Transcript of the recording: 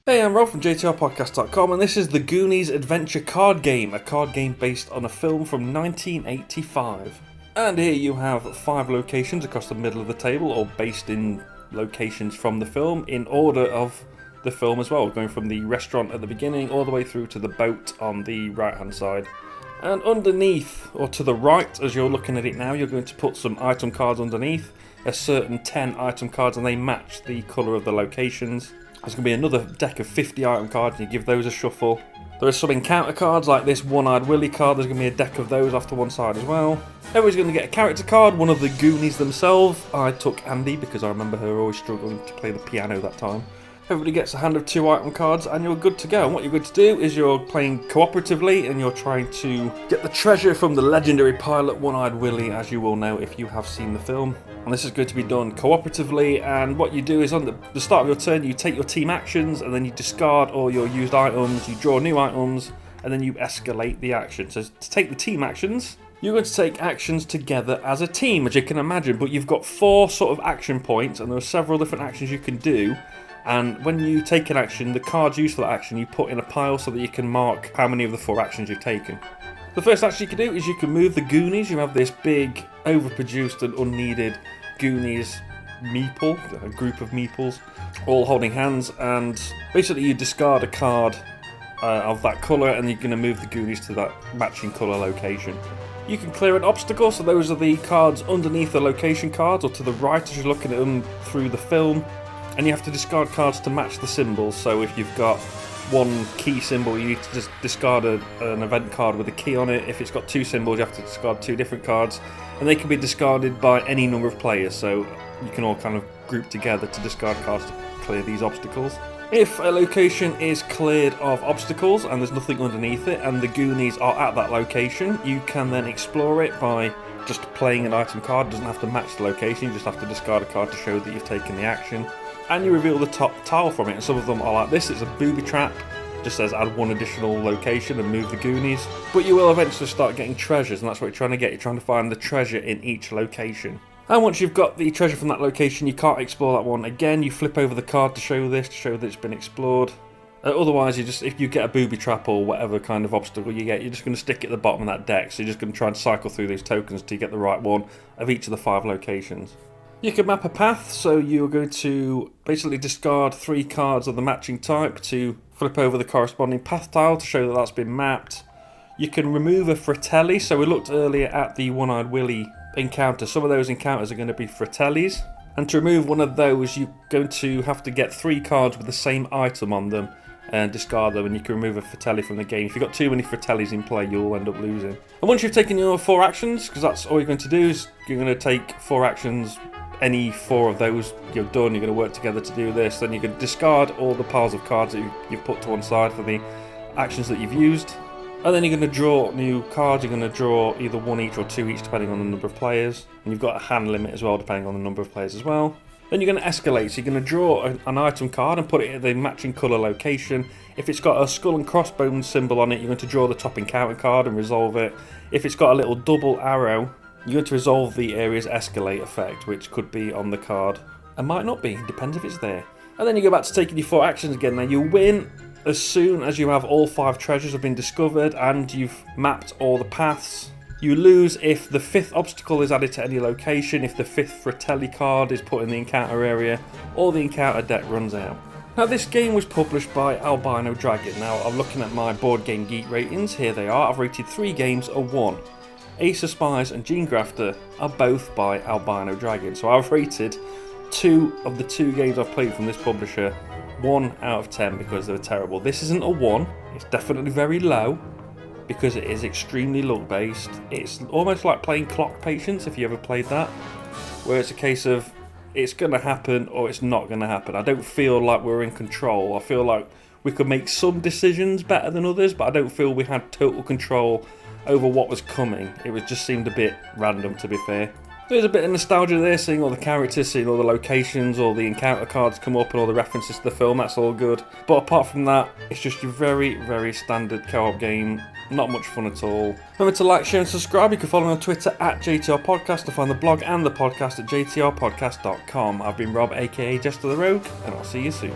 Hey, I'm Rob from JTRpodcast.com, and this is the Goonies adventure card game, a card game based on a film from 1985. And here you have 5 locations across the middle of the table, all based in locations from the film, in order of the film as well, going from the restaurant at the beginning all the way through to the boat on the right hand side. And underneath, or to the right as you're looking at it now, you're going to put some item cards underneath, a certain 10 item cards, and they match the colour of the locations. There's going to be another deck of 50 item cards, and you give those a shuffle. There are some encounter cards, like this One-Eyed Willy card. There's going to be a deck of those off to one side as well. Everybody's going to get a character card, one of the Goonies themselves. I took Andy because I remember her always struggling to play the piano that time. Everybody gets a hand of 2 item cards, and you're good to go. And what you're going to do is you're playing cooperatively, and you're trying to get the treasure from the legendary pilot One-Eyed Willy, as you will know if you have seen the film. And this is going to be done cooperatively, and what you do is on the start of your turn, you take your team actions, and then you discard all your used items, you draw new items, and then you escalate the action. So to take the team actions, you're going to take actions together as a team, as you can imagine, but you've got 4 sort of action points, and there are several different actions you can do. And when you take an action, the cards used for that action you put in a pile so that you can mark how many of the 4 actions you've taken. The first action you can do is you can move the Goonies. You have this big, overproduced and unneeded Goonies meeple, a group of meeples, all holding hands, and basically you discard a card of that colour, and you're going to move the Goonies to that matching colour location. You can clear an obstacle, so those are the cards underneath the location cards, or to the right as you're looking at them through the film. And you have to discard cards to match the symbols, so if you've got one key symbol, you need to just discard an event card with a key on it. If it's got 2 symbols, you have to discard 2 different cards, and they can be discarded by any number of players, so you can all kind of group together to discard cards to clear these obstacles. If a location is cleared of obstacles and there's nothing underneath it, and the Goonies are at that location, you can then explore it by just playing an item card. It doesn't have to match the location, you just have to discard a card to show that you've taken the action. And you reveal the top tile from it, and some of them are like this. It's a booby trap, just says add 1 additional location and move the Goonies. But you will eventually start getting treasures, and that's what you're trying to get. You're trying to find the treasure in each location. And once you've got the treasure from that location, you can't explore that one again. You flip over the card to show this, to show that it's been explored. Otherwise, if you get a booby trap or whatever kind of obstacle you get, you're just going to stick it at the bottom of that deck. So you're just going to try and cycle through these tokens till you get the right one of each of the 5 locations. You can map a path, so you're going to basically discard 3 cards of the matching type to flip over the corresponding path tile to show that that's been mapped. You can remove a fratelli, so we looked earlier at the One-Eyed Willy encounter. Some of those encounters are going to be fratellis, and to remove one of those you're going to have to get 3 cards with the same item on them and discard them, and you can remove a fratelli from the game. If you've got too many fratellis in play, you'll end up losing. And once you've taken your 4 actions, because that's all you're going to do, is you're going to take 4 actions. Any 4 of those you've done, you're going to work together to do this. Then you can discard all the piles of cards that you've put to one side for the actions that you've used. And then you're going to draw new cards. You're going to draw either 1 each or 2 each, depending on the number of players. And you've got a hand limit as well, depending on the number of players as well. Then you're going to escalate. So you're going to draw an item card and put it at the matching colour location. If it's got a skull and crossbones symbol on it, you're going to draw the top encounter card and resolve it. If it's got a little double arrow, you're going to resolve the area's escalate effect, which could be on the card and might not be, depends if it's there. And then you go back to taking your 4 actions again. Now you win as soon as you have all 5 treasures have been discovered and you've mapped all the paths. You lose if the 5th obstacle is added to any location, if the 5th fratelli card is put in the encounter area, or the encounter deck runs out. Now this game was published by Albino Dragon. Now I'm looking at my Board Game Geek ratings, here they are. I've rated 3 games a 1. Ace of Spies and Gene Grafter are both by Albino Dragon. So I've rated 2 of the 2 games I've played from this publisher 1 out of 10 because they were terrible. This isn't a 1, it's definitely very low because it is extremely luck based. It's almost like playing Clock Patience if you ever played that, where it's a case of it's going to happen or it's not going to happen. I don't feel like we're in control. I feel like we could make some decisions better than others, but I don't feel we had total control over what was coming. Just seemed a bit random, to be fair. There's a bit of nostalgia there, seeing all the characters, seeing all the locations, all the encounter cards come up and all the references to the film, that's all good. But apart from that, it's just your very, very standard co-op game. Not much fun at all. Remember to like, share and subscribe. You can follow me on Twitter at JTRpodcast to find the blog and the podcast at jtrpodcast.com. I've been Rob, aka Jesta ThaRogue, and I'll see you soon.